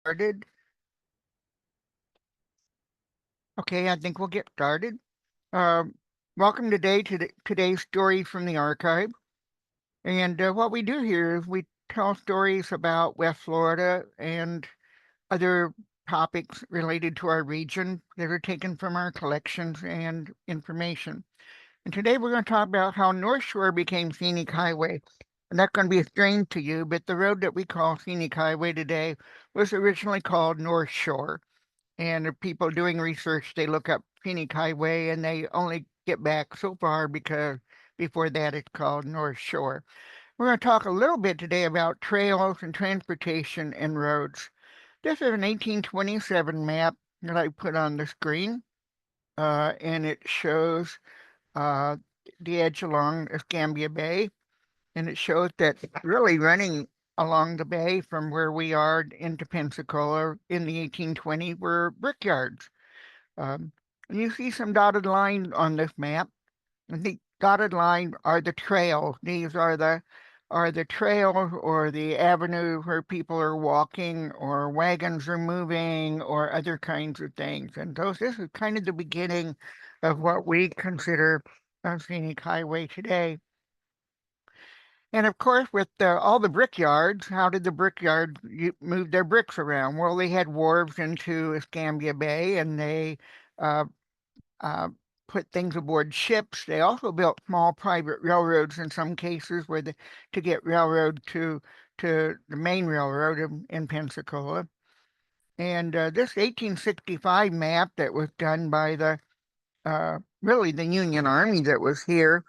Started. Okay, I think we'll get started. Um, Welcome today to today's story from the archive. And what we do here is we tell stories about West Florida and other topics related to our region that are taken from our collections and information. And today we're going to talk about how North Shore became Scenic Highway. And that's going to be strange to you, but the road that we call Scenic Highway today was originally called North Shore. And the people doing research, they look up Scenic Highway and they only get back so far because before that it's called North Shore. We're going to talk a little bit today about trails and transportation and roads. This is an 1827 map that I put on the screen, and it shows uh, the edge along Escambia Bay, and it shows that really running along the bay from where we are into Pensacola in the 1820s were brickyards. Um, you see some dotted line on this map. And the dotted line are the trails. These are the trails or the avenues where people are walking or wagons are moving or other kinds of things. And this is kind of the beginning of what we consider a scenic highway today. And of course, with all the brickyards, how did the brickyards move their bricks around? Well, they had wharves into Escambia Bay, and they uh, uh, put things aboard ships. They also built small private railroads in some cases to get railroad to the main railroad in Pensacola. And this 1865 map that was done by really the Union Army that was here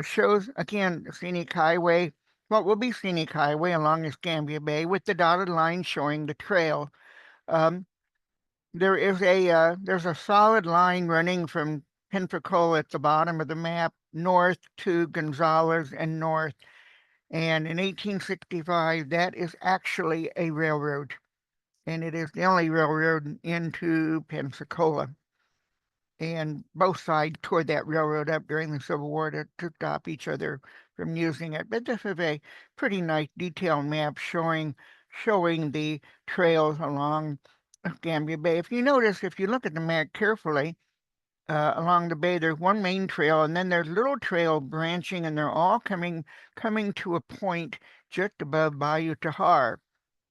shows again Scenic Highway. What will be Scenic Highway along Escambia Bay with the dotted line showing the trail. Um, there's a solid line running from Pensacola at the bottom of the map north to Gonzales and north. And in 1865, that is actually a railroad, and it is the only railroad into Pensacola. And both sides tore that railroad up during the Civil War to stop each other from using it. But this is a pretty nice detailed map showing the trails along Gambia Bay. If you notice, if you look at the map carefully, along the bay, there's one main trail, and then there's little trail branching, and they're all coming to a point just above Bayou Tahar.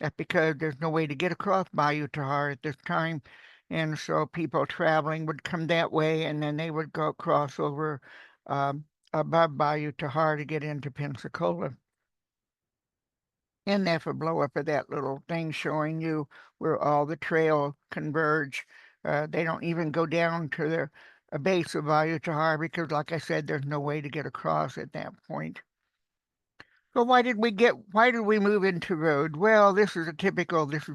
That's because there's no way to get across Bayou Tahar at this time, and so people traveling would come that way, and then they would go cross over above Bayou Tahar to get into Pensacola. And that's a blow up of that little thing showing you where all the trails converge. They don't even go down to the base of Bayou Tahar because, like I said, there's no way to get across at that point. So why did we move into road? Well, this is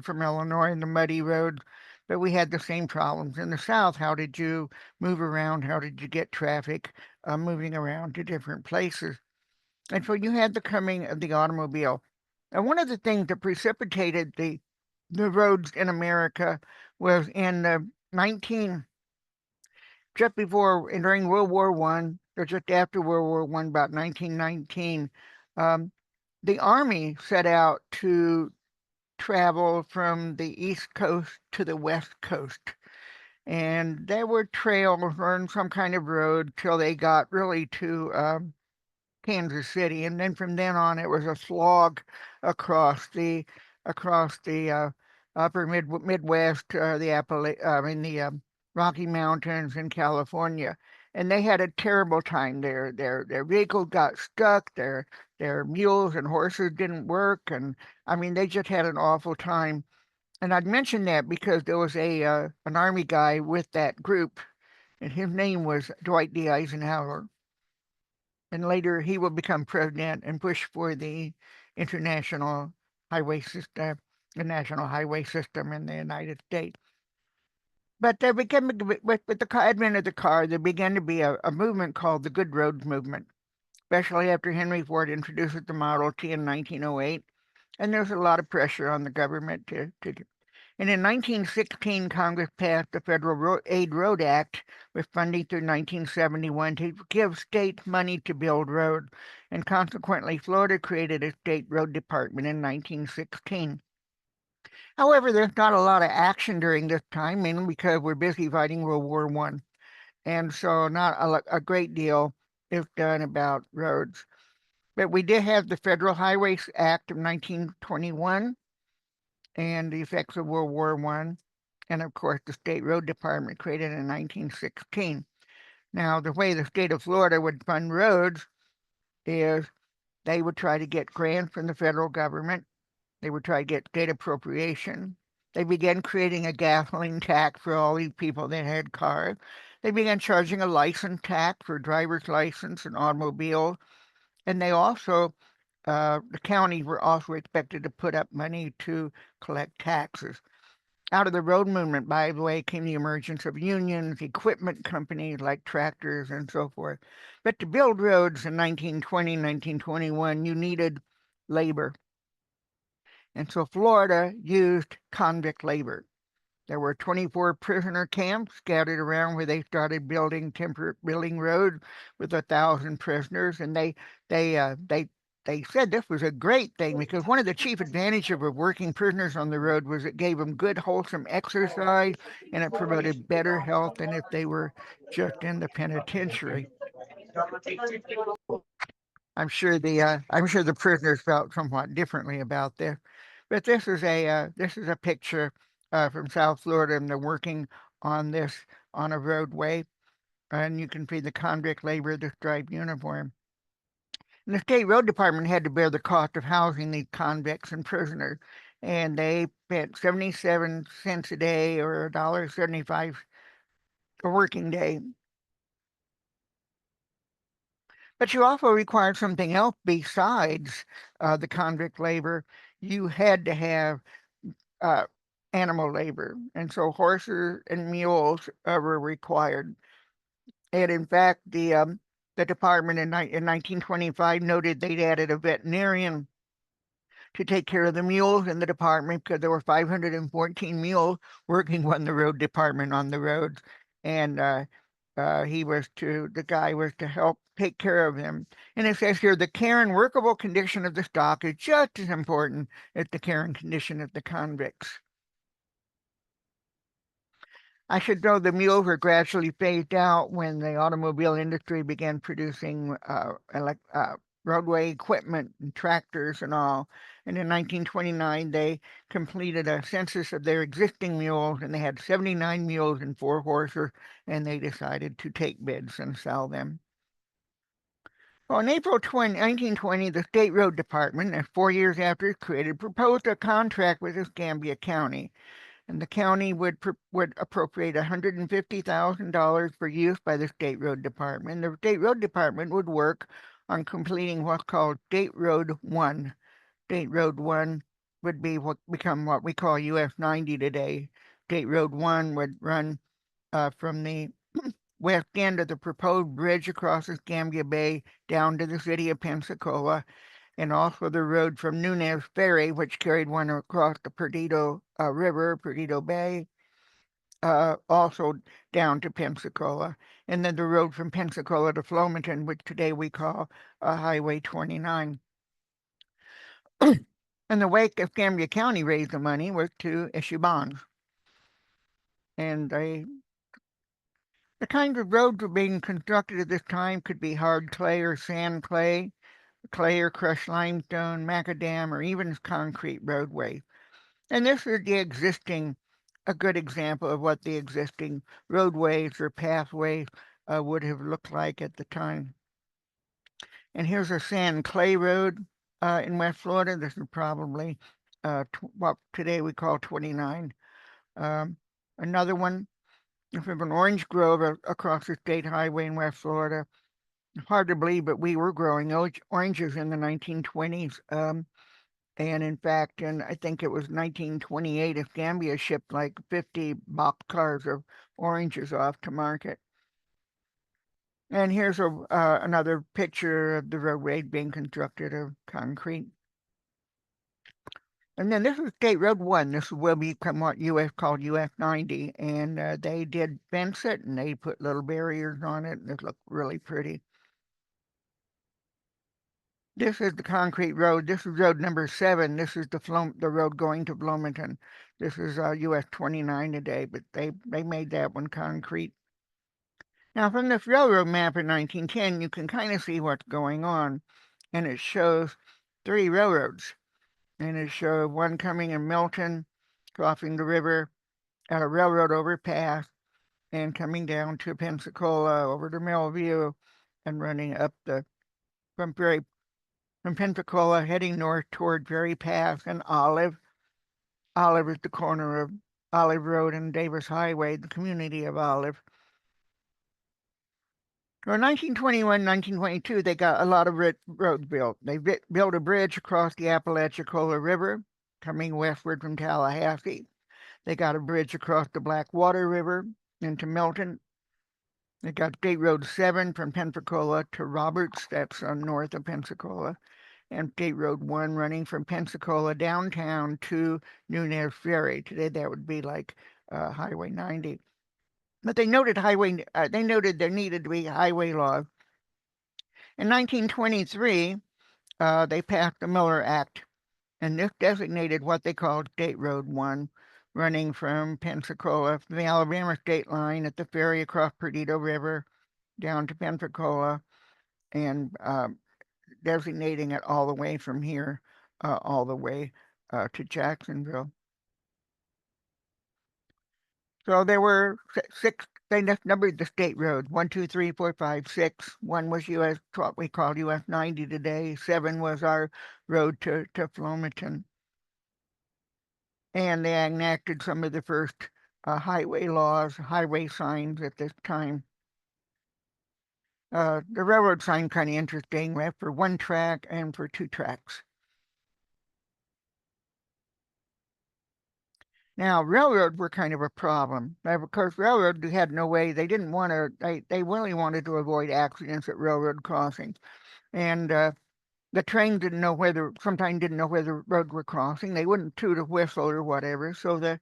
from Illinois and the muddy roads, but we had the same problems in the South. How did you move around? How did you get traffic moving around to different places? And so you had the coming of the automobile. And one of the things that precipitated the roads in America was in the 19 just before and during World War One or just after World War One, about 1919, um, the Army set out to travel from the East Coast to the West Coast. And there were trails or some kind of road till they got really to Kansas City, and then from then on, it was a slog across the upper Midwest, the Rocky Mountains in California, and they had a terrible time there. Their vehicles got stuck. Their mules and horses didn't work, and I mean they just had an awful time. And I'd mention that because there was a an army guy with that group, and his name was Dwight D. Eisenhower, and later he will become president and push for the international highway system, the national highway system in the United States. But there began with the advent of the car, there began to be a movement called the Good Roads Movement, especially after Henry Ford introduced the Model T in 1908. And there's a lot of pressure on the government to and in 1916, Congress passed the Federal Aid Road Act with funding through 1971 to give states money to build roads, and consequently, Florida created a state road department in 1916. However, there's not a lot of action during this time, mainly because we're busy fighting World War I. And so not a great deal is done about roads. But we did have the Federal Highways Act of 1921 and the effects of World War I, and of course the State Road Department created in 1916. Now, the way the state of Florida would fund roads is they would try to get grants from the federal government. They would try to get state appropriation. They began creating a gasoline tax for all these people that had cars. They began charging a license tax for driver's license and automobiles. And they also, the counties were also expected to put up money to collect taxes. Out of the road movement, by the way, came the emergence of unions, equipment companies like tractors and so forth. But to build roads in 1920, 1921, you needed labor. And so Florida used convict labor. There were 24 prisoner camps scattered around where they started building roads with 1,000 prisoners, and they said this was a great thing because one of the chief advantages of working prisoners on the road was it gave them good, wholesome exercise, and it promoted better health than if they were just in the penitentiary. I'm sure the prisoners felt somewhat differently about this, but this is a picture from South Florida, and they're working on this on a roadway, and you can see the convict labor, the striped uniform. And the state road department had to bear the cost of housing these convicts and prisoners, and they spent 77 cents a day or $1.75 a working day. But you also required something else besides the convict labor. You had to have uh, animal labor, and so horses and mules were required. And in fact, the department in 1925 noted they'd added a veterinarian to take care of the mules in the department because there were 514 mules working on the road department on the roads, and the guy was to help take care of them. And it says here, the care and workable condition of the stock is just as important as the care and condition of the convicts. I should know the mules were gradually phased out when the automobile industry began producing roadway equipment and tractors and all. And in 1929, they completed a census of their existing mules, and they had 79 mules and 4 horses, and they decided to take bids and sell them. Well, in April 1920, the State Road Department, 4 years after it created, proposed a contract with Escambia County, and the county would appropriate $150,000 for use by the State Road Department. The State Road Department would work on completing what's called State Road 1. State Road 1 would become what we call US 90 today. State Road 1 would run from the west end of the proposed bridge across the Escambia Bay down to the city of Pensacola, and also the road from Nunez Ferry, which carried one across the Perdido River, Perdido Bay, also down to Pensacola, and then the road from Pensacola to Flomaton, which today we call Highway 29. And the way Escambia County raised the money was to issue bonds. And the kinds of roads were being constructed at this time could be hard clay or sand clay or crushed limestone, macadam, or even concrete roadway. And this is a good example of what the existing roadways or pathways would have looked like at the time. And here's a sand clay road in West Florida. This is probably what today we call 29. Another one from an orange grove across the state highway in West Florida. Hard to believe, but we were growing oranges in the 1920s. And in fact, I think it was 1928, Escambia shipped like 50 boxcars of oranges off to market. And here's another picture of the roadway being constructed of concrete. And then this is State Road 1. This will become what US called US 90. And they did fence it, and they put little barriers on it, and it looked really pretty. This is the concrete road. This is road number 7. This is the road going to Bloomington. This is US 29 today, but they made that one concrete. Now, from this railroad map in 1910, you can kind of see what's going on, and it shows 3 railroads, and it shows one coming in Milton, crossing the river at a railroad overpass, and coming down to Pensacola over to Millview, and running up from from Pensacola, heading north toward Ferry Pass and Olive. Olive is the corner of Olive Road and Davis Highway, the community of Olive. Well, 1921, 1922, they got a lot of roads built. They built a bridge across the Apalachicola River, coming westward from Tallahassee. They got a bridge across the Blackwater River into Milton. They got State Road 7 from Pensacola to Roberts, that's north of Pensacola, and State Road 1 running from Pensacola downtown to Nunez Ferry. Today that would be like Highway 90. But they noted there needed to be highway laws. In 1923, they passed the Miller Act, and this designated what they called State Road 1, running from Pensacola, from the Alabama state line at the ferry across Perdido River down to Pensacola, and designating it all the way from here, all the way to Jacksonville. So there were 6, they numbered the state roads, 1, 2, 3, 4, 5, 6. 1 was what we call US 90 today. 7 was our road to Flomaton. And they enacted some of the first highway laws, highway signs at this time. The railroad sign kind of interesting. We have for 1 track and for 2 tracks. Now, railroads were kind of a problem. Of course, railroads had no way. They didn't want to. They really wanted to avoid accidents at railroad crossings, and the train didn't know whether. Sometimes didn't know where the roads were crossing. They wouldn't toot a whistle or whatever. So the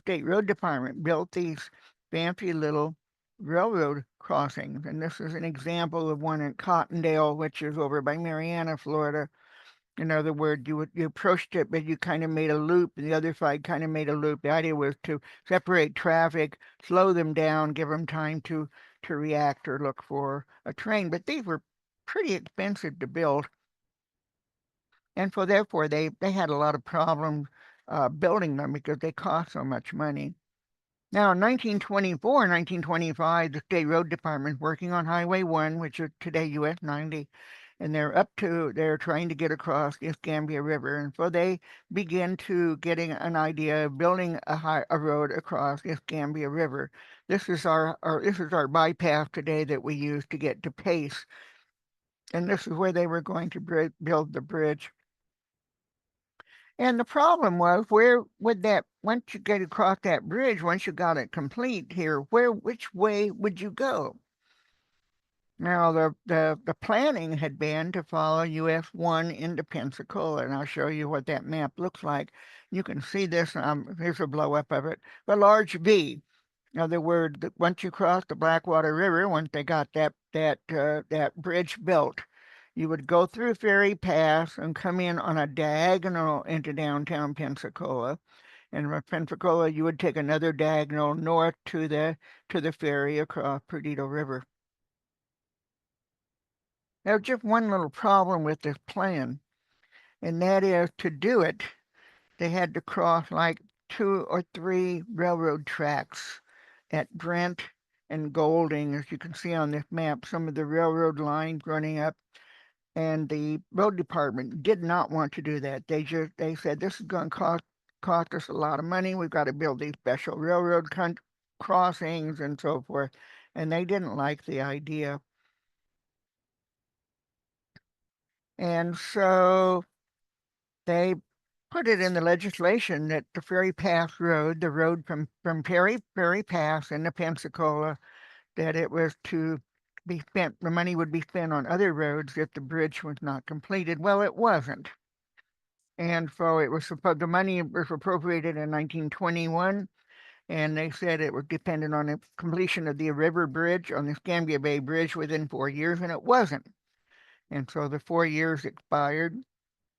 state road department built these fancy little railroad crossings, and this is an example of one in Cottondale, which is over by Marianna, Florida. In other words, you approached it, but you kind of made a loop, and the other side kind of made a loop. The idea was to separate traffic, slow them down, give them time to react or look for a train. But these were pretty expensive to build, and so therefore they had a lot of problems building them because they cost so much money. Now, in 1924, 1925, the State Road Department working on Highway 1, which is today US 90, and they're trying to get across the Escambia River. And so they begin to getting an idea of building a road across the Escambia River. This is our bypass today that we use to get to Pace. And this is where they were going to build the bridge. And the problem was, where would that, once you get across that bridge, once you got it complete here, which way would you go? Now, the planning had been to follow US 1 into Pensacola, and I'll show you what that map looks like. You can see this, here's a blow up of it, the large V. In other words, once you cross the Blackwater River, once they got that bridge built, you would go through Ferry Pass and come in on a diagonal into downtown Pensacola. And from Pensacola, you would take another diagonal north to the ferry across Perdido River. There's just one little problem with this plan, and that is to do it, they had to cross like 2 or 3 railroad tracks at Brent and Golding, as you can see on this map, some of the railroad lines running up. And the road department did not want to do that. They said this is going to cost us a lot of money. We've got to build these special railroad crossings and so forth. And they didn't like the idea. And so they put it in the legislation that the Ferry Pass Road, the road from Ferry Pass into Pensacola, that it was to be spent, the money would be spent on other roads if the bridge was not completed. Well, it wasn't. And so the money was appropriated in 1921, and they said it was dependent on the completion of the river bridge, on the Escambia Bay Bridge within 4 years, and it wasn't. And so the 4 years expired,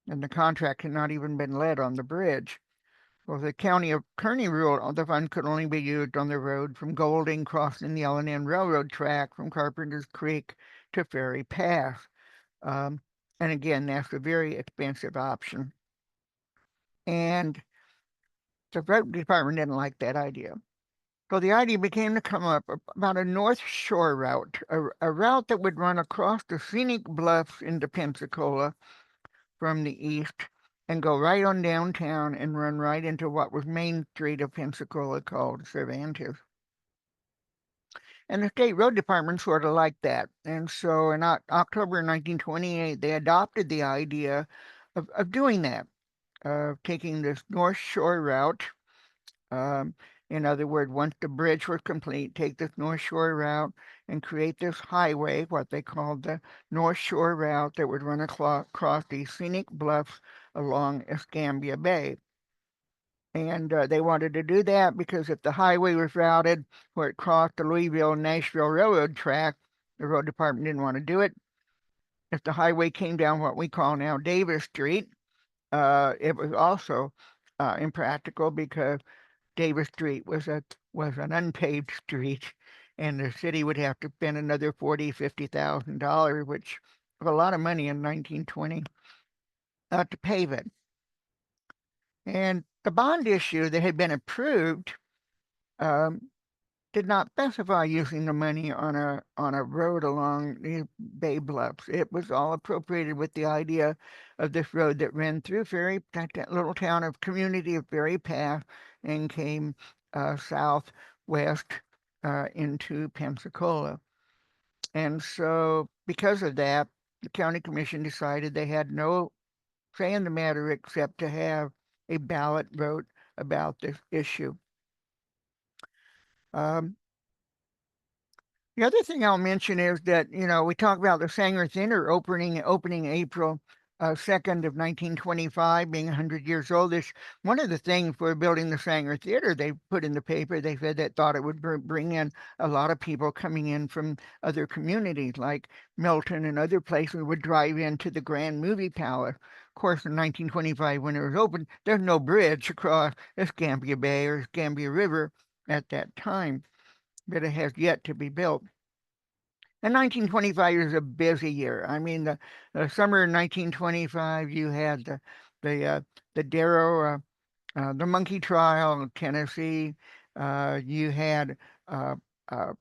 and the contract had not even been let on the bridge. Well, the county of Kearney ruled the fund could only be used on the road from Golding crossing the L&N Railroad track from Carpenter's Creek to Ferry Pass. Um, and again, that's a very expensive option. And the road department didn't like that idea. So the idea became to come up about a North Shore route, a route that would run across the scenic bluffs into Pensacola from the east and go right on downtown and run right into what was Main Street of Pensacola called Cervantes. And the state road department sort of liked that. And so in October 1928, they adopted the idea of doing that, of taking this North Shore route. Um, in other words, once the bridge was complete, take this North Shore route and create this highway, what they called the North Shore route, that would run across these scenic bluffs along Escambia Bay. And they wanted to do that because if the highway was routed where it crossed the Louisville-Nashville Railroad track, the road department didn't want to do it. If the highway came down what we call now Davis Street, it was also impractical because Davis Street was an unpaved street, and the city would have to spend another $40,000-$50,000, which was a lot of money in 1920, to pave it. And the bond issue that had been approved um, did not specify using the money on a road along the Bay Bluffs. It was all appropriated with the idea of this road that ran through that little town of community of Ferry Pass and came southwest into Pensacola. And so, because of that, the county commission decided they had no say in the matter except to have a ballot vote about this issue. Um, The other thing I'll mention is that, we talk about the Sanger Theater opening April 2nd of 1925, being 100 years old. One of the things for building the Sanger Theater, they put in the paper, they said that thought it would bring in a lot of people coming in from other communities like Milton and other places would drive into the Grand Movie Palace. Of course, in 1925, when it was opened, there's no bridge across Escambia Bay or Escambia River at that time, but it has yet to be built. And 1925 is a busy year. I mean, the summer of 1925, you had the uh, the Darrow, the monkey trial in Tennessee. You had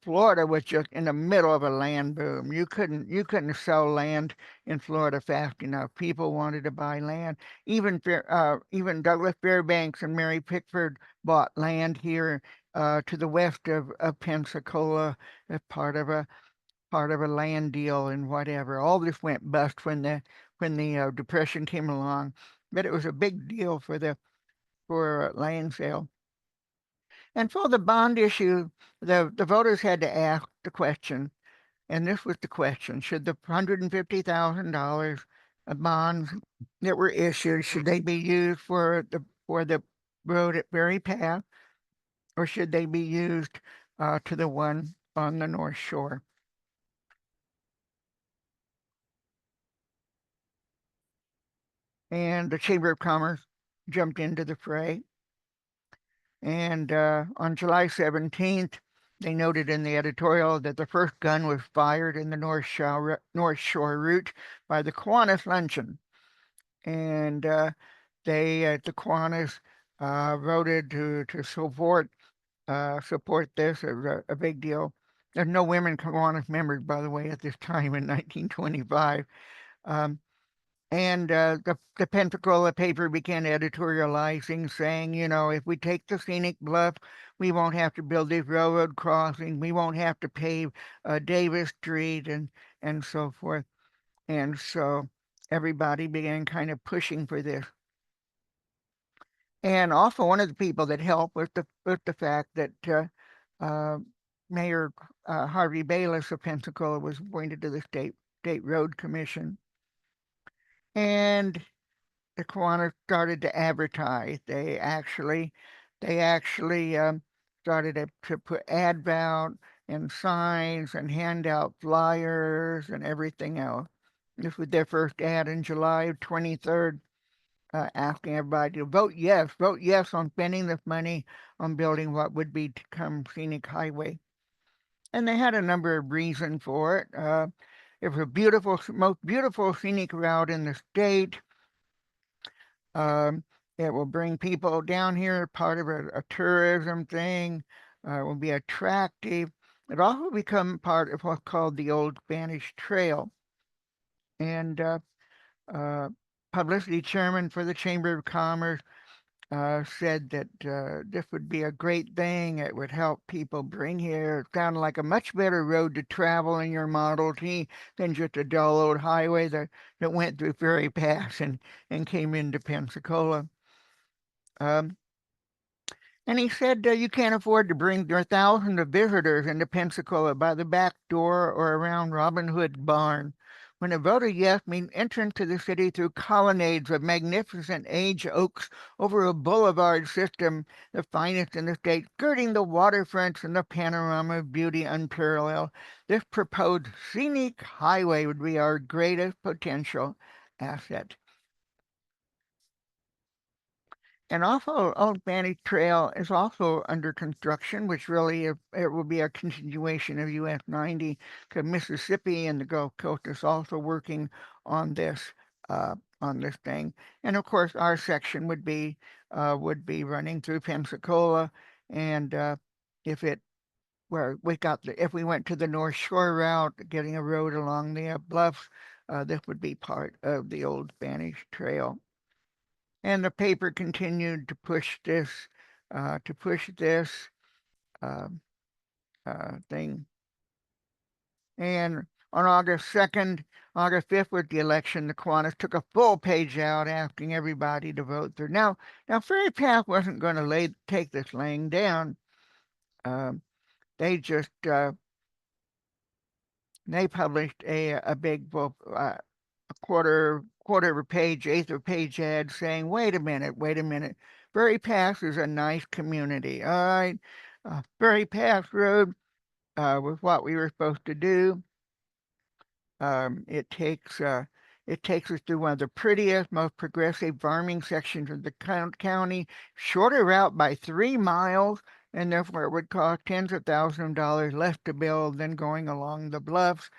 Florida was just in the middle of a land boom. You couldn't sell land in Florida fast enough. People wanted to buy land. Even Douglas Fairbanks and Mary Pickford bought land here to the west of Pensacola as part of a land deal and whatever. All this went bust when the Depression came along, but it was a big deal for land sale. And for the bond issue, the voters had to ask the question, and this was the question: should the $150,000 of bonds that were issued should they be used for the road at Ferry Pass, or should they be used to the one on the North Shore? And the Chamber of Commerce jumped into the fray. And on July 17th, they noted in the editorial that the first gun was fired in the North Shore route by the Kiwanis Luncheon. And they, at the Kiwanis, voted to support this. It was a big deal. There's no women Kiwanis members, by the way, at this time in 1925. Um, and the Pensacola paper began editorializing, saying, if we take the scenic bluff, we won't have to build these railroad crossings, we won't have to pave Davis Street, and so forth. And so everybody began kind of pushing for this. And also, one of the people that helped was the fact that uh, Mayor Harvey Bayless of Pensacola was appointed to the State Road Commission. And the Kiwanis started to advertise. They actually started to put ads out and signs and hand out flyers and everything else. This was their first ad in July 23rd, asking everybody to vote yes on spending this money on building what would become Scenic Highway. And they had a number of reasons for it. It was a most beautiful scenic route in the state. Um, it will bring people down here, part of a tourism thing. It will be attractive. It also become part of what's called the Old Spanish Trail. And uh, publicity chairman for the Chamber of Commerce said that this would be a great thing. It would help people bring here. It sounded like a much better road to travel in your Model T than just a dull old highway that went through Ferry Pass and came into Pensacola. Um, and he said you can't afford to bring their thousands of visitors into Pensacola by the back door or around Robin Hood Barn. When a voter yes means entrance to the city through colonnades of magnificent age oaks over a boulevard system, the finest in the state, skirting the waterfronts and the panorama of beauty unparalleled. This proposed scenic highway would be our greatest potential asset. And also, Old Banny Trail is also under construction, which really it will be a continuation of US 90 to Mississippi, and the Gulf Coast is also working on this on this thing. And of course, our section would be running through Pensacola, and if it where we got if we went to the North Shore route, getting a road along the bluffs, this would be part of the Old Spanish Trail. And the paper continued to push this uh, thing. And on August 2nd, August 5th was the election. The Kiwanis took a full page out asking everybody to vote through. Now Ferry Path wasn't going to take this laying down. Um, they just they published a big book, quarter of a page, eighth of a page ad saying, wait a minute. Ferry Pass is a nice community. All right. Ferry Pass Road was what we were supposed to do. Um, it takes uh, it takes us through one of the prettiest, most progressive farming sections of the county, shorter route by 3 miles, and therefore it would cost tens of thousands of dollars less to build than going along the bluffs.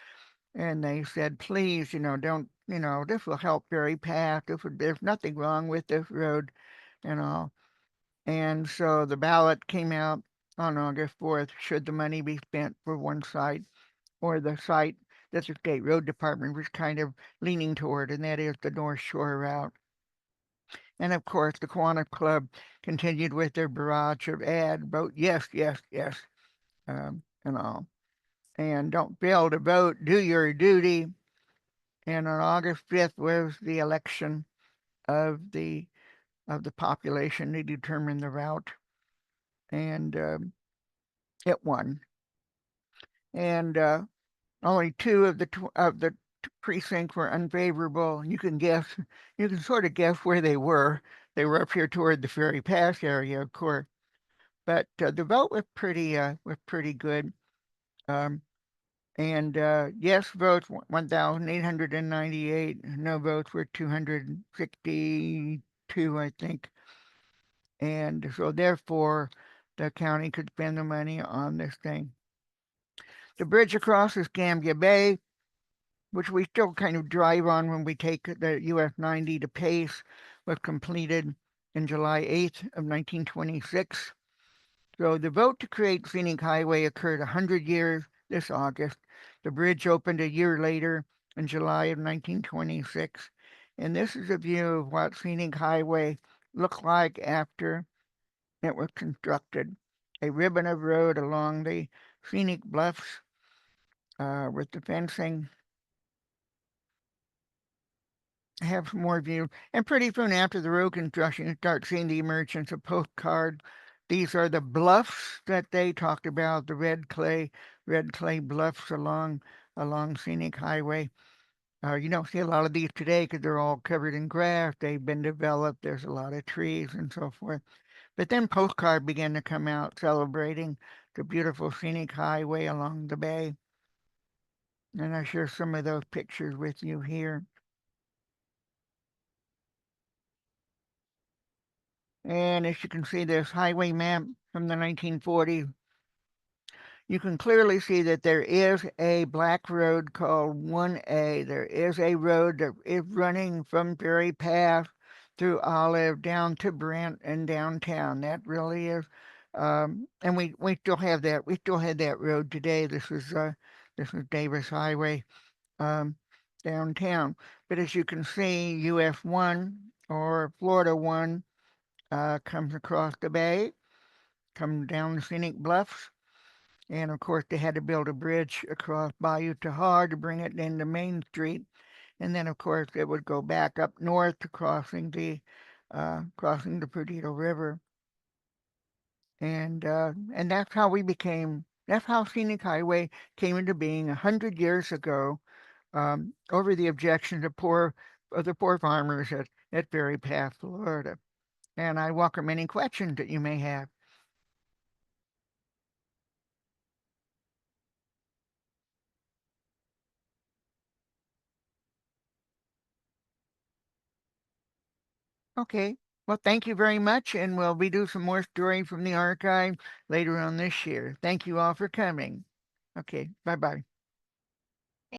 And they said, please, don't, this will help Ferry Path. There's nothing wrong with this road and all. And so the ballot came out on August 4th. Should the money be spent for one site or the site that the state road department was kind of leaning toward, and that is the North Shore route. And of course, the Kiwanis Club continued with their barrage of vote yes, and all. And don't fail to vote, do your duty. And on August 5th was the election of the population to determine the route, and it won. And only two of the precincts were unfavorable. You can sort of guess where they were. They were up here toward the Ferry Pass area, of course. But the vote was pretty good. Um, and yes votes 1,898. No votes were 262, I think. And so therefore, the county could spend the money on this thing. The bridge across the Escambia Bay, which we still kind of drive on when we take the US 90 to Pace, was completed in July 8th of 1926. So the vote to create Scenic Highway occurred 100 years this August. The bridge opened a year later in July of 1926. And this is a view of what Scenic Highway looked like after it was constructed. A ribbon of road along the scenic bluffs with the fencing. I have some more views. And pretty soon after the road construction, you start seeing the emergence of postcards. These are the bluffs that they talked about, the red clay bluffs along Scenic Highway. You don't see a lot of these today because they're all covered in grass. They've been developed. There's a lot of trees and so forth. But then postcards began to come out celebrating the beautiful Scenic Highway along the bay. And I share some of those pictures with you here. And as you can see, this highway map from the 1940s, you can clearly see that there is a black road called 1A. There is a road that is running from Ferry Pass through Olive down to Brent and downtown. That really is, and we still have that. We still have that road today. This is Davis Highway um, downtown. But as you can see, UF1 or Florida 1 comes across the bay, comes down the scenic bluffs, and of course, they had to build a bridge across Bayou Tahar to bring it into Main Street. And then, of course, it would go back up north to crossing the Perdido River. And that's how we became. That's how Scenic Highway came into being 100 years ago, over the objections of the poor farmers at Ferry Pass, Florida. And I welcome any questions that you may have. Okay. Well, thank you very much, and we'll be doing some more story from the archive later on this year. Thank you all for coming. Okay. Bye bye.